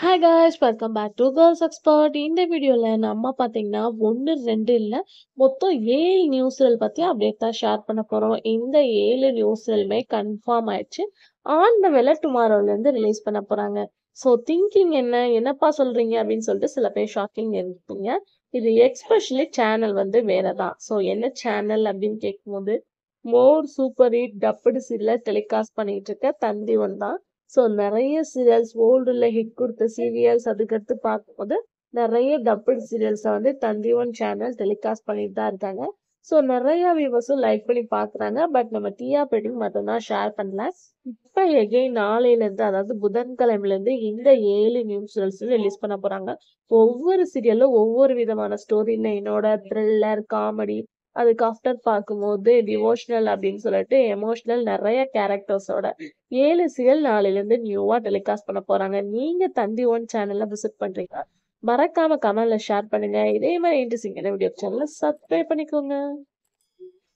Hi guys welcome back to girls expert. இந்த வீடியோவில் நம்ம பார்த்தீங்கன்னா 1 2 இல்லை மொத்தம் 7 நியூஸ்கள் பற்றி அப்டேட் தான் ஷேர் பண்ண போகிறோம். இந்த 7 நியூஸ்களுமே கன்ஃபார்ம் ஆயிடுச்சு. ஆன் த வேலை டுமாரோலேருந்து ரிலீஸ் பண்ண போகிறாங்க. ஸோ திங்கிங் என்னப்பா சொல்கிறீங்க அப்படின்னு சொல்லிட்டு சில பேர் ஷாக்கிங் இருப்பீங்க. இது எக்ஸ்பெஷலி சேனல் வேற தான். ஸோ என்ன சேனல் அப்படின்னு கேட்கும்போது மோர் super hit dubbed serial telecast பண்ணிட்டு இருக்க தந்தி ஒன் தான். ஸோ நிறைய சீரியல்ஸ் ஓல்டுல ஹிட் கொடுத்த சீரியல்ஸ் அதுக்கடுத்து பார்க்கும்போது நிறைய டப்புடு சீரியல்ஸை தந்தி ஒன் சேனல் டெலிகாஸ்ட் பண்ணிட்டு தான் இருக்காங்க. ஸோ நிறைய வியூவர்ஸும் லைக் பண்ணி பார்க்குறாங்க. பட் நம்ம டிஆர்பி மட்டும்தான் ஷேர் பண்ணல. இப்போ எகெயின் நாளையிலேருந்து அதாவது புதன்கிழமையிலேருந்து இந்த 7 நியூஸ் ரிலீஸ் பண்ண போகிறாங்க. ஒவ்வொரு சீரியலும் ஒவ்வொரு விதமான ஸ்டோரி லைனோட த்ரில்லர் காமெடி அதுக்கு ஆஃப்டர் பார்க்கும்போது டிவோஷனல் அப்படின்னு சொல்லிட்டு எமோஷனல் நிறைய கேரக்டர்ஸோட 7 சீரியல் நாளையிலேருந்து நியூவா டெலிகாஸ்ட் பண்ண போறாங்க. நீங்க தந்தி ஒன் சேனல்ல விசிட் பண்றீங்க, மறக்காம கமெண்ட்ல ஷேர் பண்ணுங்க. இதே மாதிரி இன்ட்ரெஸ்டிங்கான வீடியோ சேனலை சப்ஸ்கிரைப் பண்ணிக்கோங்க.